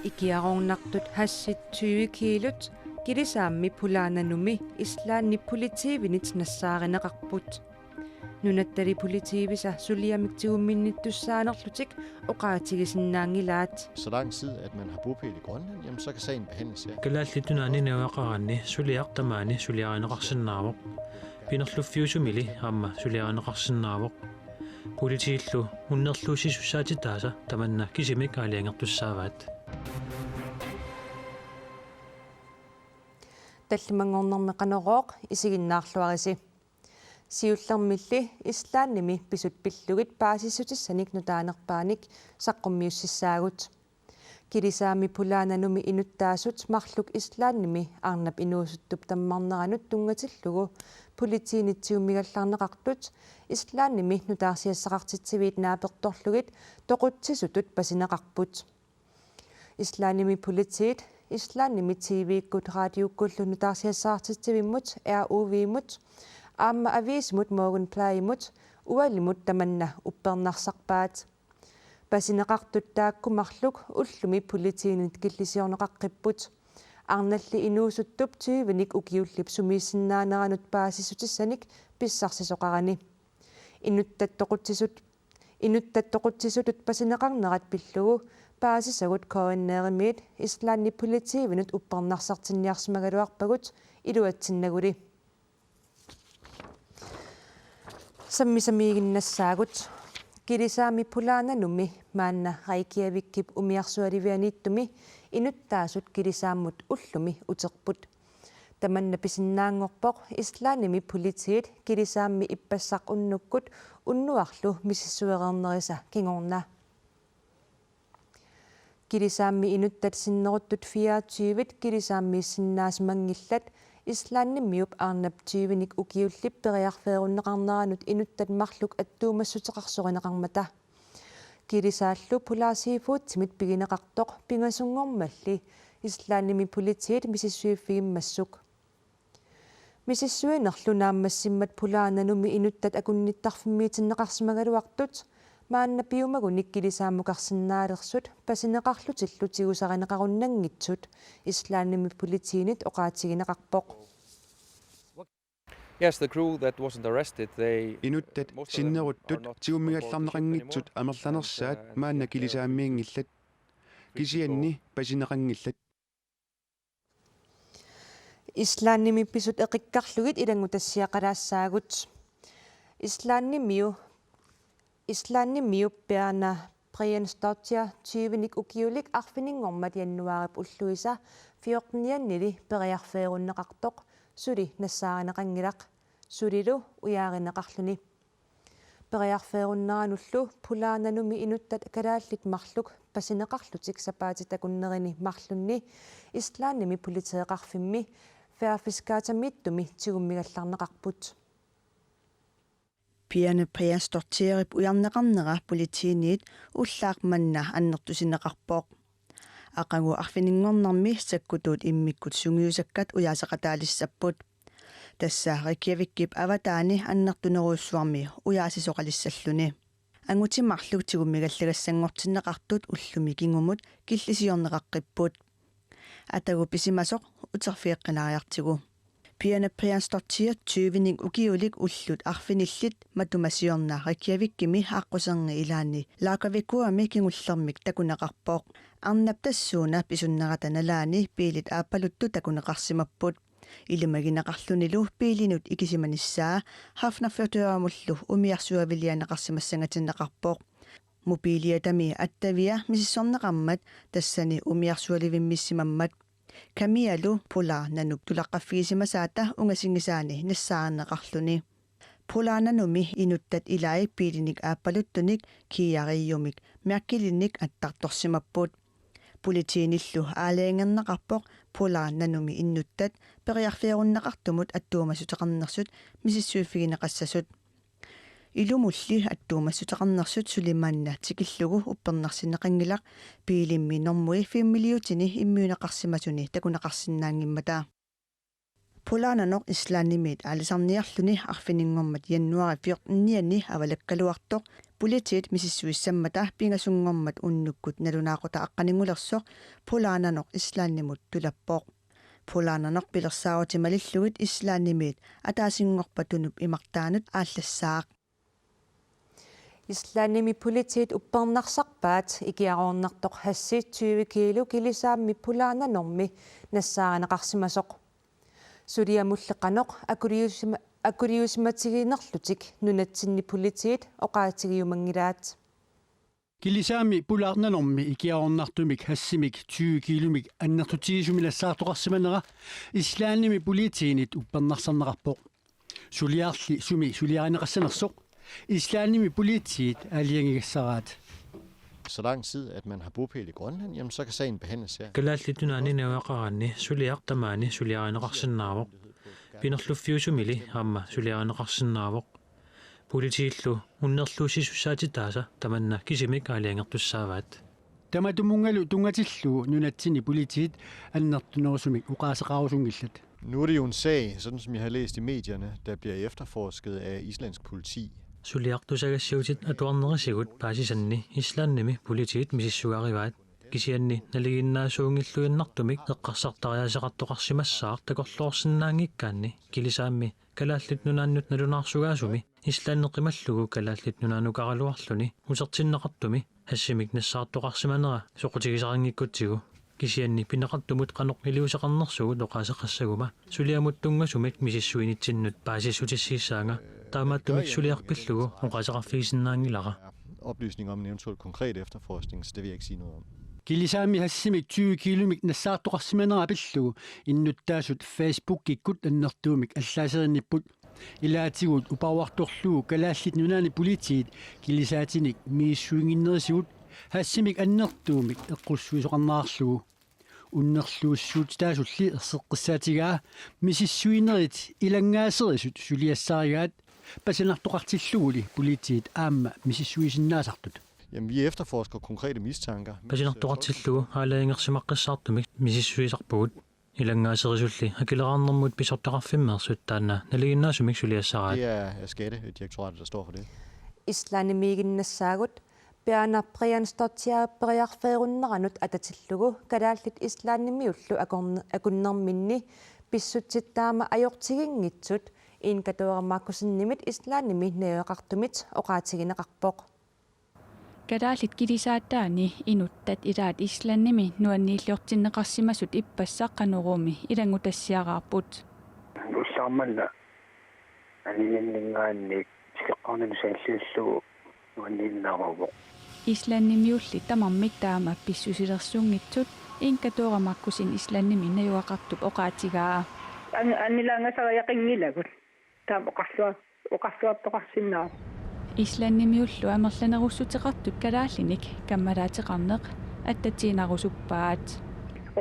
Ikiarornartut hassit 20 kilot kilisaammi pulaananumi islaanni politiivinit nassaarinaqarput nunattali politiivisa suliamiktigumminnittussaanerlutik oqaatigisinnaangilaat. Så lang tid, at man har bopæl i Grønland, jamen, så kan sagen behandles her. Kalaallitunani nawaqaranni suliaqtamaani suliaqaneqarsinnaavoq pinerluffiusumili amma suliaqaneqarsinnaavoq politiillu unnerluusissussaatitaasa tamanna kisimik aaliangertussaavaat. Tallimangornermeqanerooq isiginnaarluarisi siullermilli islaannimi pisut pillugit paasissutissaniik nutaanerpaanik saqqummiussissaagut kilisaami pulaananumi inuttaasut marluk islaannimi arnap inuusuttup tammarneranut tungatillugu politiinitsiummigallarneqartut islaannimi nutaarsiassaqartitsiviit naapertorlugit toqutsisutut pasineqarput islaannimi politiit islaannimi TV-kkut raadiukkullu nutaarsiassaqartitsivimmut RUV-mut aamma aviismut Morgan Play-mut ualimut tamanna uppernarsarpaat pasineqartut taakkumarluk ullumi politiinit killisiorneqaqqipput arnalli inuusuttup tyyvinik ukiullip sumiissinnaanеранут paasissutissanik pissarsisoqarani inuttattoqutsisutut pasineqarnerat pillugu paasisagut koanneerimiit islaanni politiivinut uppernarsartinniarsmagaluarpagut iluatsinnaguli sammisamiiginnassaagut kilisaami pulaananumi maanna Reykjavikkip umiarsualivianiittumi inuttaasut kilisaammut ullumi uterput tamanna pisinnaangorpoq islaanimi politiit kilisaammi ippassaqunnukkut unnuarlu misissuereernerisa kingorna kilisaammi inuttat sinneruttut 24 kilisaammiissinnaasmangillat islaannimmiup arnap tyyvinik ukiullip periarfeerunneqarneranut inuttat marluk attuumassutеқарсориneqarmata kilisaallu pulaasiifuutsimit pigineqartoq pingasungormalli islaannimi politiit misissuiffigimassuk misissuinerlu naammassimmat pulaananumi inuttat akunnittarfimmiitinneqarsimagaluartut maanna piumagunik kilisaamuqarsinnaalerсут pasineqarlutillutigusarineqarunnanngitsut islaannimi politiinit oqaatigineqarpoq. Yes, the crew that wasn't arrested, they inuttat sinneruttut tigumigallarneqanngitsut amerlanersaat maanna kilisaammiingillat kisianni pasineqanngillat islaannimi pisut eqikkarlugit ilangutassiaqalaassaagut islaannimiu peana Brian Stottier tyyvinik ukiulik arfiningormat jannuarip ulluisa 14 periarfeerunneqartoq suli nassaarinеqангилaq sulilu uyaarineqarluni periarfeerunneranullu pulaananumi inuttat kalaallit marluk pasineqarlutik sapaatitakunnerini marlunni islaannimi politieqarfimmi fairfiskaatamiittumi tigummigallarneqarput piana priastortierip ujarneqarnera politiiniit ullaaqmanna annertusineqarpoq aqagu arfiningornarmi sakkutuut immikkut sungiusakkat uyaasaqataalissapput tassa Reykjavikkip avataani annertuneruussuarmi uyaasisoqalissalluni angutimarluk tigummigallagassanngortinneqartut ullumi kingumut killisiorneqaqqipput atagu pisimasoq uterfiiqqinariartigu piana priastortier tyyvinik ukiulik ullut arfinillit matumasiorna Reykjavikkimi aaqquserngi ilaani laakavikuami kingullermik takuneqarpoq arnap tassuuna pisunneratanaalaani piilit aappaluttu takuneqarsimapput ilimagineqarlunilu piilinut ikisimanissaa hafnerfyrtøramullu umiarsuavilianeqarsimassangatinneqarpoq mobiliatami attavia misissorneqarmat tassani umiarsualivimmissimammat kamialu pula nanuk tulaqqaffiisimasaata ungasingisaani nassaaneqarluni pulaananumi inuttat ilai piilinik aappaluttunik kiiariiumik miakkilinik attartorsimapput politiinillu aaleangerneqarpoq pulaananumi innuttat periarfiarunneqartumut attuumassuteqarnersut misissuiffigineqassasut ilumulli attuumassuteqarnersut sulimaanna tikillugu uppernarsineqangilaq piilimmi normui 5 milliutini immiuneqarsimasuni takuneqarsinnaangimmata pulaananoq islaannimiit aalisarniarluni arfiningormat jannuari 14 avalakkaluartoq Politiet misissuissammata pingasungormat unnukkut nalunaaqota aqqaningullersoq pulaananoq islaannimut tulappoq. Pulaananoq pilersaawatimalillugit islaannimiit ataasingorpatunup imartaanut aallassaaq. Islaannimi politiet uppernarsarpaat ikiaroornartoq hassi 20 kilo kilisaammi pulaananormi nassaaranaqarsimasoq. Suliamulleqanoq akuriusimatiginerlutik nunatsinni politiet oqaatigiumangilaat. Kilisaami pulaarnanormi ikiaornartumik hassimik 20 kilumik annertutigisumillassaartoqarsimanera islaannimi politiinit uppernarsarnaqarpoq. Suliaarli sumi suliarineqassanersoq islaannimi politiit aliangigassaraat. Så lang tid, at man har bopæl i Grønland, jamen så kan sagen behandles her. Kalaallitunani nawaqaranni suliaqtamaani suliarineqarsinnaavoq. Pinerluffiusumili amma suliarineqarsinnaavoq. Politiillu unnerluusissussaatitaasa tamanna kisimik aliangertussaavaat. Tamatumungalu tungatillu nunatsini politiit annertunerusumik uqaaseqarusungillat. Nu er det jo en sag, sådan som jeg har læst i medierne, der bliver efterforsket af islandsk politi. Suliartusagassiutit atuarnerisigut paasisanni islaannimi politiit misissuarivaat. Kisianni naliginnaasuungilluinnartumik eqqarsartariaseqartoqarsimassaar takorluorsinnaangikkaanni kilisaammi kalaallit nunaannut nalunaarsugaasumi islaanneqimallugu kalaallit nunaanuqaraluarluni usertinneqartumi hassimik nassaartoqarsimanera soqutigisarangikkutsigu kisianni pineqartumut qanoq iliuseqarnersugu toqaaseqassaguma suliamut tungasumik misissuinitsinnut paasissutissiissaanga taamaattumik suliarpillugu oqaaseqarfigisinnaangilaqa. Oplysning om en eventuel konkret efterforskning, så det vil jeg ikke sige noget om. Kilisaami hassimik 20 kilumik nassaartoqarsimanera pillugu innuttaasut Facebook-ikkut annertuumik allaaserinipput ilaatigut uparwartorlugu kalaallit nunaani politiit kilisaatinik miissuinginnerisigut hassimik annertuumik eqqussuisoqarnaarlugu unnerluussuut taasulli erseqqissaatigaa misissuinerit ilangaaserisut suliassaarigaat pasinartoqartilluguli politiit aamma misissuisinnaasartut. Jamen, vi efterforsker konkrete mistanker. Pasinartoqartillugu haalaingersimaqqissaartumik misissuisarpugut ilangaaseриsulli akileraarnermut pisortaqarfimmeersut taanna naliginnaasumik suliassaraat. Det er Skattedirektoratet, der står for det. Islaannimiiginnassaagut pianarprianstortiaaperiarfeerunneranut atatillugu kalaallit islaannimiullu akunnerminni pissutsittaama ajortigingitsut iinkatuorammaakkusinnimit islaannimi neeqartumit oqaatigineqarpoq. Kadaallit kilisaattaani inuttat ilaat islaannimi nuanniillortinneqarsimasut ippassaaqqanuruumi ilangutassiaqaarput. Ussaarmalla aniinningaannik siqqarnalusaallillugu nuanniillaruugu. Islaannimiulli tamarmik taama pissusilersungitsut iinkatuorammaakkusin islaannimi najuaqartup oqaatigaa. Annilaangasariaqingilagut taam oqarluartoqarsinnaa. Islaannimiullu amerlanerussuteqartut kalaallinik kammalaateqarneq attatiinarusuppaat.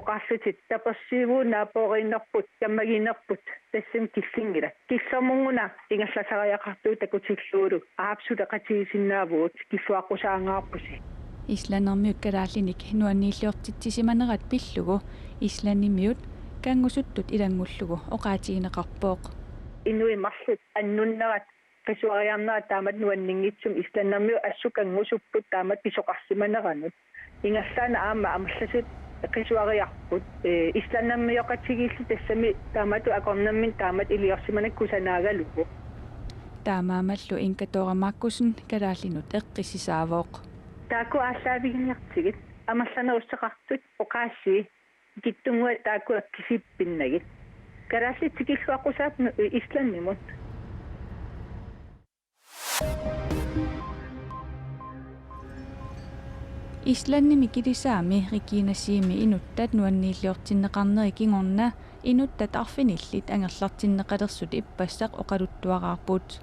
Oqarlutit tapersiivuu naapooriinnerput kammagiinerput tassam killingila kissarmunguna ingallasariaqartuu takutilluulu aapsuteqatigisinnaavut kiffuaqqusaangaarpusi. Islaannermiut kalaallinik nuanniilliortittisimanerat pillugu islaannimiut kangusuttut ilangullugu oqaatigineqarpooq. Inuimarlut annunnerat qisuariarnera taamat nuanningitsum islaannermiu assukangusupput taamat pisoqarsimaneranut ingallaana aama amerlasut qisuariarput islaannermioqatigillu tassami taamatu akornermin taamat iliorsimanakkusanaagalugu taamaamallu inkatooramaakkusin kalaallinut eqqisisaavooq. Taaku aallaaviginiartigit amerlanerusseqartut oqaassi kittungua taaku akkisippinnagit kalaallit tikilluaqqusaap islaannimut. Islaannimi kilisaami rikiinasiimi inuttat nuanniilliortinneqarneri kingorna inuttat arfinillit angerlartinneqalersut ippassaq oqaluttuaqaarput.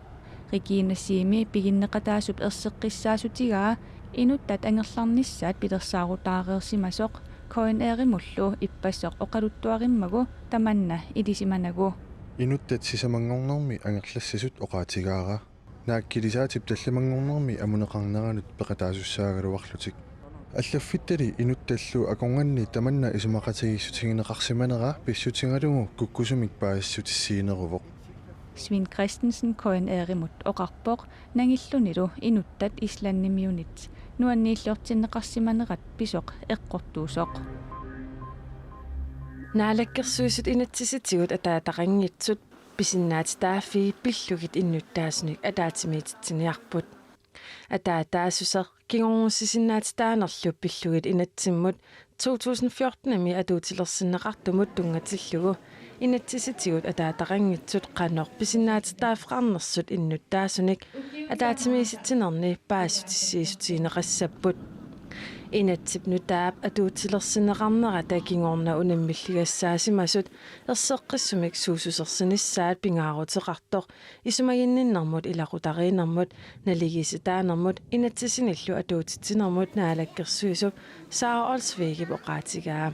Rikiinasiimi piginneqataasup erseqqissaasutigaa inuttat angerlarnissaat pilersaarutaareersimasoq koineerimullu ippassaq oqaluttuarimmagu tamanna ilisimanagu. Inuttat sisamangornermi angerlassasut oqaatigaara. Naakkilisaatip tallamangornermi amuneqarneranut peqataasussaagaluarlutik. Allaffittali inuttallu akonganni tamanna isumaqatigissutigineqarsimanera pissutingalugu kukkusumik paassutissiineruvoq. Svin Christensen koen erimut oqarpoq nangillunilu inuttat islannimiunit nuanniillortinneqarsimanerat pisoq eqqortuusoq. Naalakkersuisut inatsisitigut ataataqanngitsut pisinnaatitaafi pillugit innuttaasunik ataatimiitittiniarput. Ataataasusaq kingorngussisinnaatitaanerlu pillugit inatsimmut 2014 atuutilersinneqartumut tungatillugu inatsisitigut ataataqanngitsut qanor pisinnaatitaaffeqarnersut innuttaasunik ataatimiisittinerni paasutissiisutiineqassapпут. Inatsip nutaap atuutilersinneqarnera takingorna unammilligassaasimmasut erseqqissumik suususersinissaat pingaaruteqartoq isumaginninnermut ilaqutariinermut naligisitaanermut inatsisinillu atuutittinermut naalakkersuisup Sara Olsvigip oqaatigaa.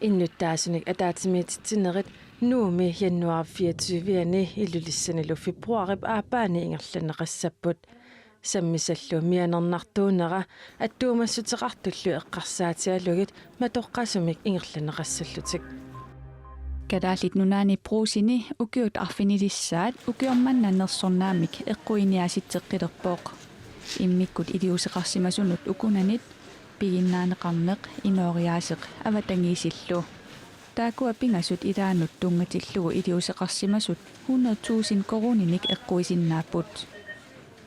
Innuttaasunik ataatimiitittinerit nuumi januar 24 ilulissanilu februarip aapaani ingerlanneqassapput. Sammisallu mianernertuunera attuumassuteqartullu eqqarsaatialugit matoqqasumik ingerlanneqassallutik. Kadaalit nunaani pruusini ukiut arfinilissaat ukiormannannersornaamik eqquiniasitteqqilerpooq. Immikkut idiuseqarsimasunut ukunanit piginnaaneqarneq inooriaaseq avatangiisillu. Taakua pingasut ilaanut tungatillugu idiuseqarsimasut 100,000 koruninik eqquisinnaapput.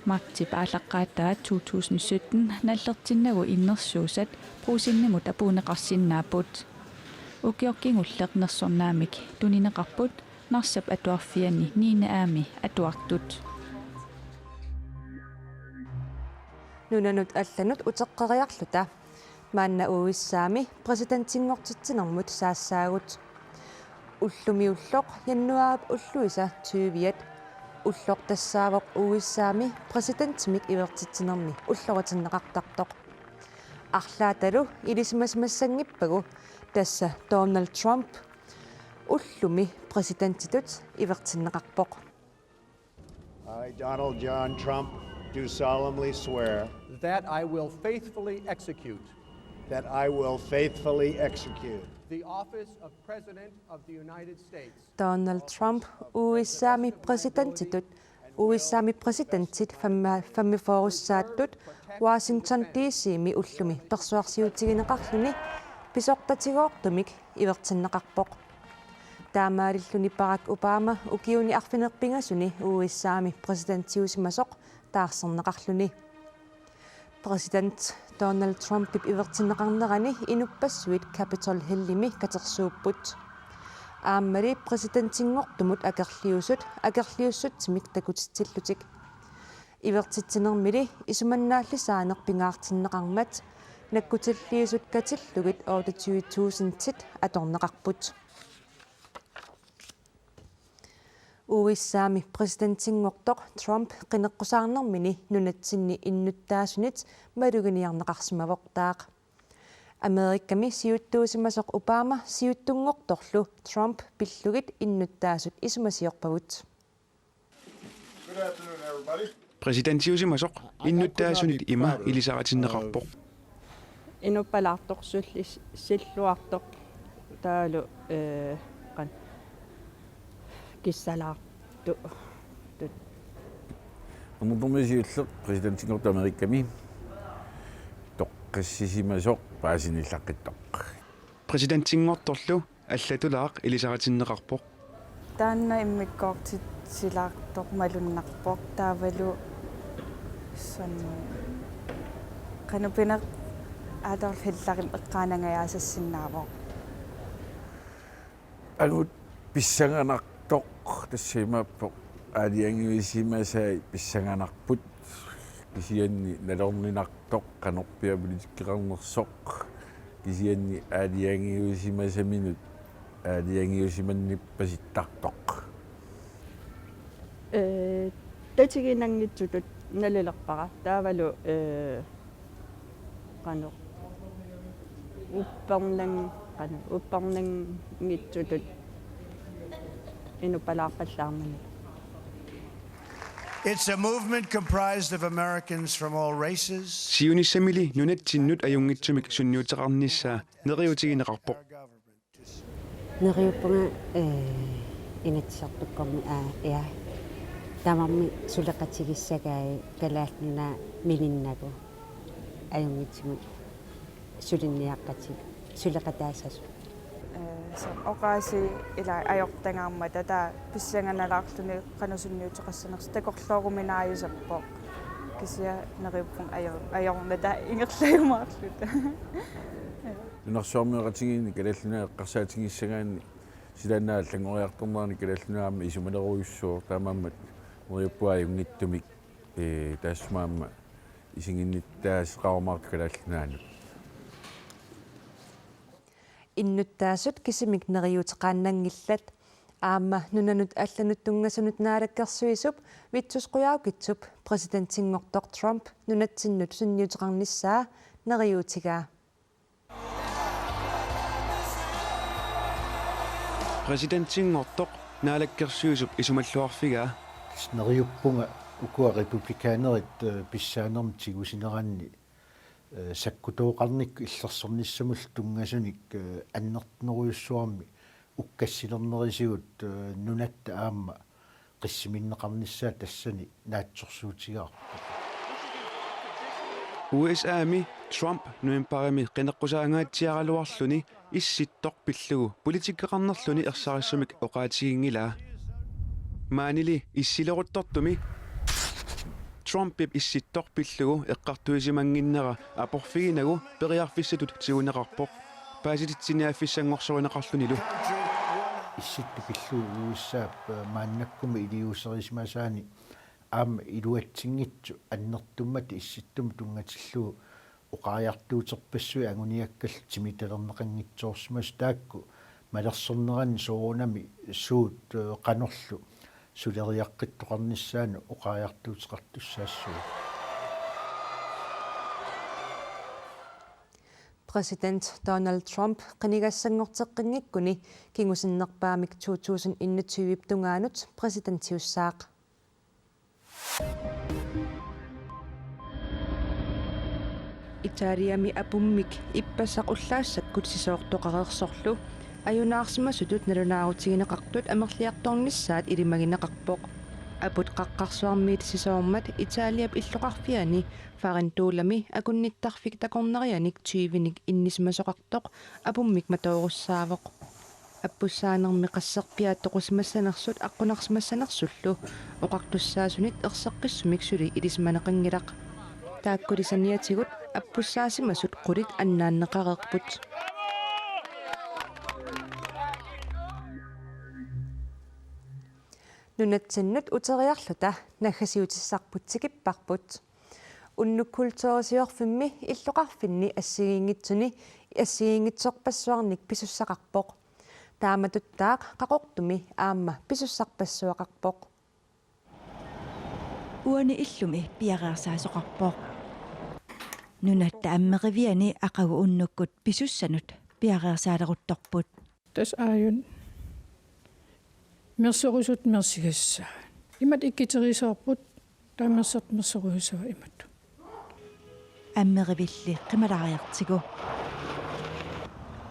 Martip aalaqqaattaat 2017 nallertinnagu innersuusat pruusinnimut apuuneqarsinnaapput. Ukiorkingulleqnersornaamik tunineqarput narsap atuarfiani niine aami atuartut. Nunanut allanut uteqqeriarluta maanna uissaami presidentingortitsinermut saassaagut. Ullumiulloq januarip ulluisa tyyviat ullortassaavoq uissaami presidentmik ivertitsinermi ulloritinneqartartoq. Arlaatalu ilisimasmassangippagu tassa Donald Trump ullumi presidentitut ivertinneqarpoq. I, Donald John Trump, do solemnly swear that I will faithfully execute the office of President of the United States. Donald Trump uissaami presidentitut uissaami presidentit fammiforussaattut Washington DC-mi ullumi persuarsiutigineqarluni pisortatigoortumik ivertinneqarpoq. Taamaalilluni Barack Obama ukiuni arfinerpingasuni uissaami presidentiusimasoq taarserneqarluni. President Donald Trumpip ivertinneqarnerani inupassuit Capitol Hillimi katersuupput. Aammali presidentingortumut akerliussutsimik takutitsillutik. Ivertitsinermili isumannaallisaanerpingaartinneqarmat nakkutilliisut katillugit 28,000 tit atorneqarput. Uissaami presidentingortoq Trump qineqqusaarnermini nunatsinni innuttaasunit maluginiarneqarsimavoqtaaq. Amerikkami siuttuusimasoq Obama siuttungortorlu Trump pillugit innuttaasut isumasiorpavut. Good afternoon, everybody. Presidentiusimasoq innuttaasunit ima ilisaratinneqarpoq. Inuppalaartorsullis silluartoq taalu qan kissalaartu Umudumisiulleq presidenttingortu Amerikkami toqqassisimasoq paasinillaqqittaq. Presidenttingortorlu аллатулаақ илисаратиннеқарпоқ таанна иммиккоорти силаартоқ малуннарпоқ таавалу сан канупинеқ аадор филларим эққаанангаяасассиннаавоқ алут писсанганартоқ тассимааппоқ аалиангуисимасаи писсанганарпут кисианни налорнинартоқ канорпиа политиккеқарнерсоқ кисианни аалиангуисимасаминут аалиангуисиманниппаситтартоқ татигинангитсутут налилерпара таавалу qanu upparnangitsutut inupalaarpallaarmani. It's a movement comprised of Americans from all races. Sionissамили нунатсиннут аюнгитсумик сунниутеқарнissaa нериутигинеқарпоқ нериуппунга инатсартуккорни Tamammi suleqatigissagai kalaalluna milinnagu ajungitsimut sulinniaqqati suleqataasasu oqaasi ila ajortangaarma tata pissanganalaarluni qanusunniuteqassanerс takorlooruminaajusappoq kisia neriuppun ajornata ingerlajumaarluta нерсуармиоқатигиини калааллунаа эққарсаатигиссагаанни силаанаа лангориарторнерани калааллунаама исумалеруйуссуу таамааммат уриуппуаюнгиттумик таассумаама исигинниттаас qaarmaart калааллунаани иннуттаасут кисимик нериутеқааннангиллат аама нунанут алланут тунгасунут наалаккерсуисуп витсусқуяукитсуп президентингортоқ Трумп нунатсиннут сунниутеқарниссаа нериутигаа Presidentингортоқ наалаккерсуисуп исумаллуарфигаа снериуппунга укуа републикаанерит писсаанерм тигусинеранни саккутооқарникку иллерсорниссамул тунгасуник аннертнеруйуссуарми уккассилернерисигут нунатта аама қиссиминнеқарниссаа тассани наатсорсуутигаа USA-ми Trump нуимпарими қинеққусаангаатсиаралуарлуни исситтоқ пиллугу политиккеқарнерлуни ерсариссумик оqaатигингилаа маанили иссилеруттортуми Trump-ип исситтоқ пиллугу эққартуисимангиннера апорфигинагу периарфиссатут тигунеқарпоқ паасититсиниаффиссангорсоринеқарлунилу исситту пиллуу USA мааннаккуми илиусерисмасаани аама илуатсингитсу аннертуммати исситтуми тунгатиллуу уqaajартуутерпассуи агуниаккал тимиталернеқангитсоорсимас таакку малерсернерани соонами суут канорлу сулериаққиттоқарниссаану уqaajартуутеқартуссаассуу President Donald Trump qinigassangorteqqinngikuni kingusиннерпаамик 2021 tungaanut presidentiussaaq Italiami apummik ippassaqulлаассаккут сисоортоқарерсорлу аюнаарсимасутут налунаарутигинеқартут амерлиарторнissaat илимагинеқарпоқ апут қаққарсуармиит сисоормат Италиап иллоқарфиани фарентуулами акунниттарфик такорнерианик 20ник иннисмасоқартоқ апуммик матооруссаавоқ аппуссаанерми qassерпиааттоқусмассанерсут аққунарсмассанерсуллу оқартуссаасунит ерсеққиссумик сули илисманеқингилақ тааккулисаниатигут аппуссаасимасут қулит аннааннеқарерпут нунатсиннут утериарлута наггасиутиссарпутсикиппарпут уннуккултуорисиорфимми иллоқарфинни ассигингитсорпассуарник писуссақарпоқ тааматуттаақ қақортуми аама писуссарпассуақарпоқ уани иллуми пиареерсаасоқарпоқ нунатта аммеривиани ақагу уннуккут писуссанут пиареерсаалерутторпут тас ааюн мерсорусут мерсигасса имат иккитерисоорпут таамерсерт мерсорусаа имат аммеривилли қималариартигу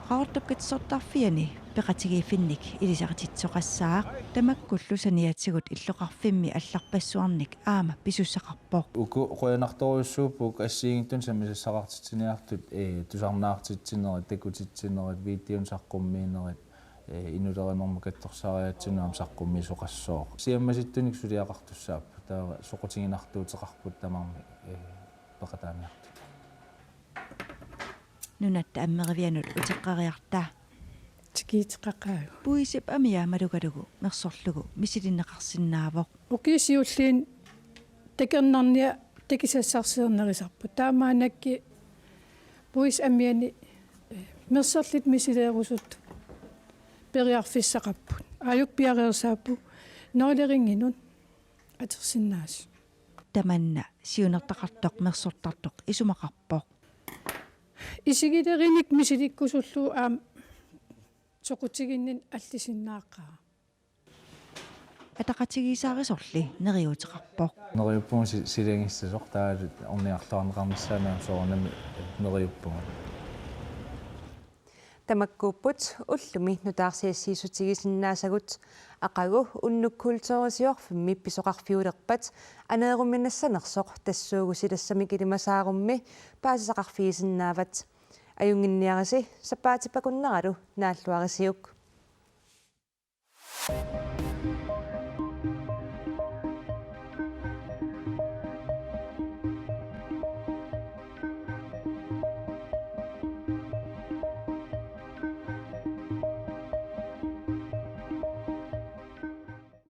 qaortapkitssortarfiani peqatigiffinnik ilisaqatitsoqassaaq tamakkullu saniatsigут иллоqarfimmi алларпассуарник аама писуссақарпоқ уку qoyanartoruussuupuk ассигингтун самисассақартитсиниартут тусарнаартитсинери такутитсинерит видеон саққуммиинерит инулериморма катторсаариатсинуам саққумми соқассоо сиаммаситтуник сулиақартуссааппу таава соқутигинартуутеқарпут тамарми пеқатаамиарту нунатта аммеривианут утеққариартаа тикиитеқақааю пуисип амиа малугалугу мерсорлугу мисилиннеқарсинаавоқ укисиуллиин такернарниа такисассарсиернерисарпу таамаанакки пуис амиани мерсерлит мисилеерусут периарфиссақарпут аюк пиареерсааппу ноолерингинун атерсиннаас таманна сиунертақартоқ мерсортартоқ исумақарпоқ исигилериник мисиликкусуллуу аам соқутигиннин аллисиннааққаа атақатигисаарисорли нериутеқарпоқ нериуппун силингиссасоқ таалут орниарлуарнеқармиссаанаам соорнами нериуппун Tamakkuupput ullumi nutaarsiassiisutigisinnaasagут aqagu unnukkuultoorisiorfimmi pisoqarfiulerpat aneeruminassanersoq tassuugusilassamik ilimasaarummi paasisaqarfiisinnaavat ayunginniarisi sappaatipakunneralu naalluarisiuk